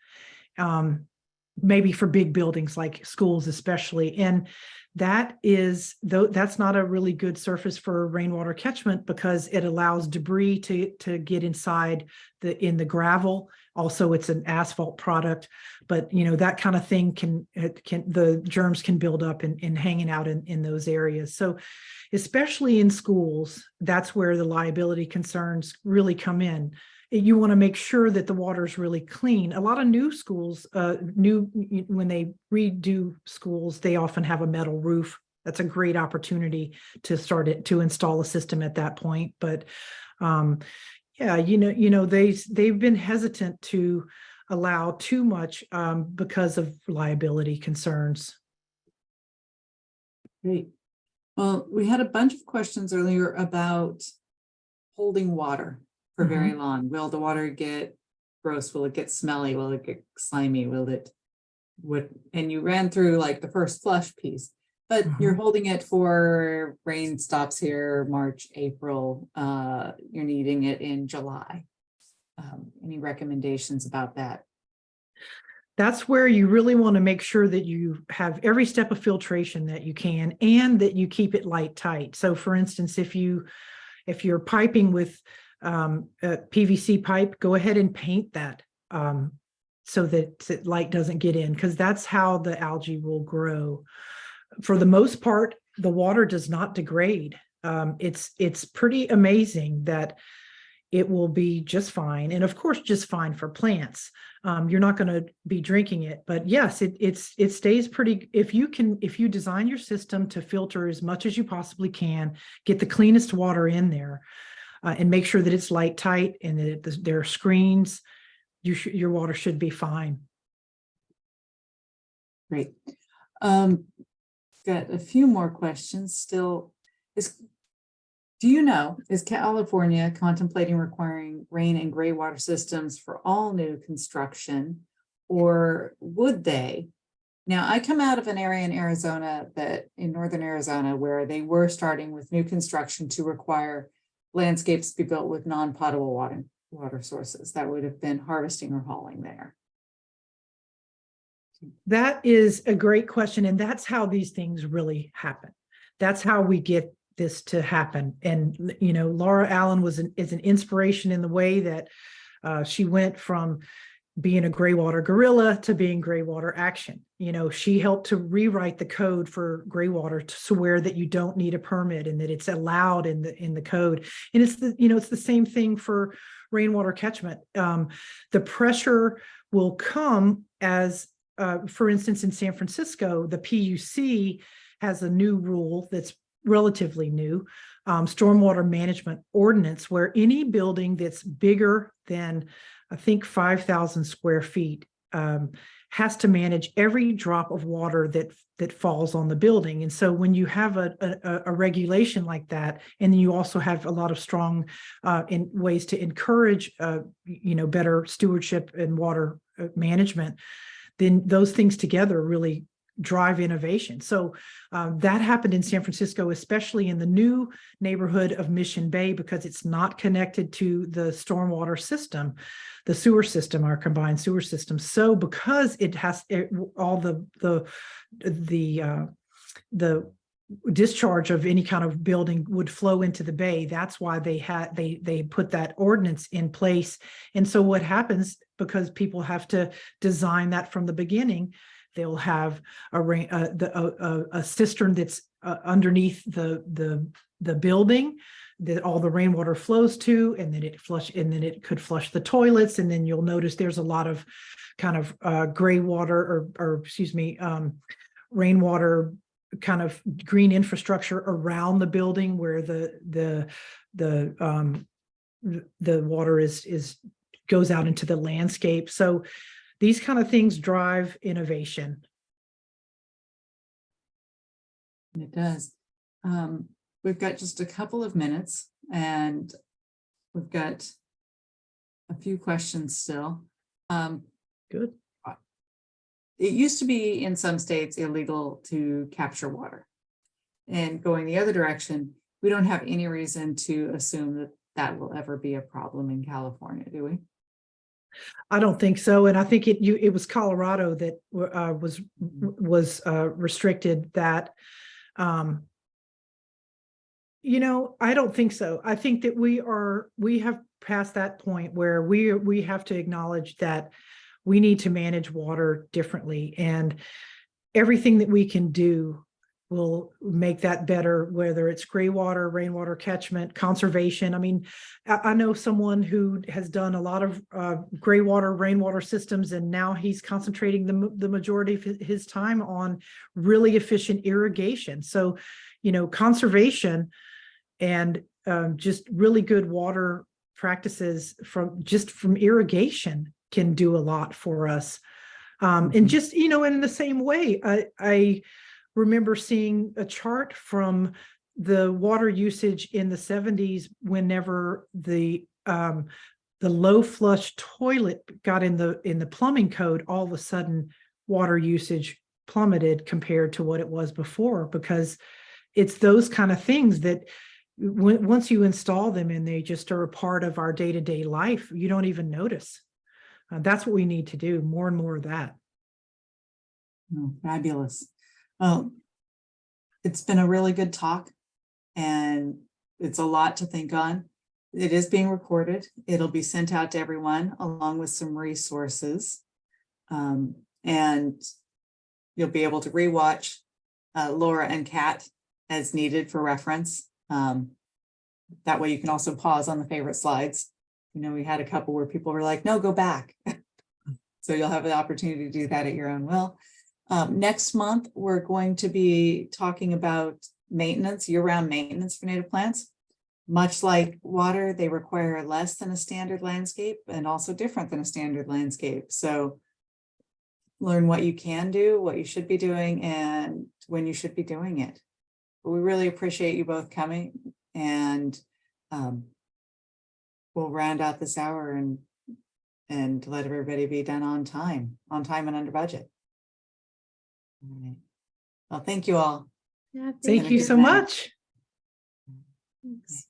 Maybe for big buildings like schools especially. And that's not a really good surface for rainwater catchment because it allows debris to get inside in the gravel. Also, it's an asphalt product, but that kind of thing the germs can build up and hanging out in those areas. So especially in schools, that's where the liability concerns really come in. You want to make sure that the water is really clean. A lot of new schools, when they redo schools, they often have a metal roof. That's a great opportunity to install a system at that point. But yeah, they've been hesitant to allow too much because of liability concerns. Great. Well, we had a bunch of questions earlier about holding water for very long. Will the water get gross? Will it get smelly? Will it get slimy? And you ran through like the first flush piece. But you're holding it for rain stops here, March, April. You're needing it in July. Any recommendations about that? That's where you really want to make sure that you have every step of filtration that you can, and that you keep it light tight. So for instance, if you're piping with a PVC pipe, go ahead and paint that so that light doesn't get in, because that's how the algae will grow. For the most part, the water does not degrade. It's pretty amazing that it will be just fine. And of course, just fine for plants. You're not going to be drinking it, but yes, it stays pretty. If you design your system to filter as much as you possibly can, get the cleanest water in there, and make sure that it's light tight and that there are screens, your water should be fine. Great. Got a few more questions still. Is California contemplating requiring rain and gray water systems for all new construction, or would they? Now, I come out of an area in northern Arizona, where they were starting with new construction to require landscapes be built with non-potable water sources. That would have been harvesting or hauling there. That is a great question. And that's how these things really happen. That's how we get this to happen. And, Laura Allen is an inspiration in the way that she went from being a gray water guerrilla to being gray water action. She helped to rewrite the code for gray water to swear that you don't need a permit and that it's allowed in the code. And it's the same thing for rainwater catchment. The pressure will come as, for instance, in San Francisco, the PUC has a new rule that's relatively new, stormwater management ordinance, where any building that's bigger than, I think, 5,000 square feet has to manage every drop of water that falls on the building. And so when you have a regulation like that, and then you also have a lot of strong in ways to encourage better stewardship and water management, then those things together really drive innovation. So that happened in San Francisco, especially in the new neighborhood of Mission Bay, because it's not connected to the stormwater system, the sewer system, our combined sewer system. So because it has all the discharge of any kind of building would flow into the bay, that's why they put that ordinance in place. And so what happens, because people have to design that from the beginning, they'll have a cistern that's underneath the building that all the rainwater flows to, and then it could flush the toilets. And then you'll notice there's a lot of kind of gray water or rainwater kind of green infrastructure around the building, where the water goes out into the landscape. So these kind of things drive innovation. It does. We've got just a couple of minutes, and we've got a few questions still. Good. It used to be in some states illegal to capture water. And going the other direction, we don't have any reason to assume that will ever be a problem in California, do we? I don't think so, and I think it was Colorado that was restricted that. I don't think so. I think that we have passed that point where we have to acknowledge that we need to manage water differently, and everything that we can do will make that better, whether it's gray water, rainwater catchment, conservation. I mean, I know someone who has done a lot of gray water, rainwater systems, and now he's concentrating the majority of his time on really efficient irrigation. So, conservation and just really good water practices from irrigation can do a lot for us. And just, in the same way, I remember seeing a chart from the water usage in the 70s, whenever the low flush toilet got in the plumbing code, all of a sudden water usage plummeted compared to what it was before, because it's those kind of things that once you install them and they just are a part of our day-to-day life, you don't even notice. That's what we need to do, more and more of that. Oh, fabulous. Well, it's been a really good talk, and it's a lot to think on. It is being recorded. It'll be sent out to everyone along with some resources. And you'll be able to rewatch Laura and Kat as needed for reference. That way you can also pause on the favorite slides. You know, we had a couple where people were like, no, go back. So you'll have the opportunity to do that at your own will. Next month, we're going to be talking about maintenance, year-round maintenance for native plants. Much like water, they require less than a standard landscape and also different than a standard landscape. So learn what you can do, what you should be doing, and when you should be doing it. But we really appreciate you both coming, and we'll round out this hour and let everybody be done on time and under budget. All right. Well, thank you all. Yeah, Thank you so much. Thanks.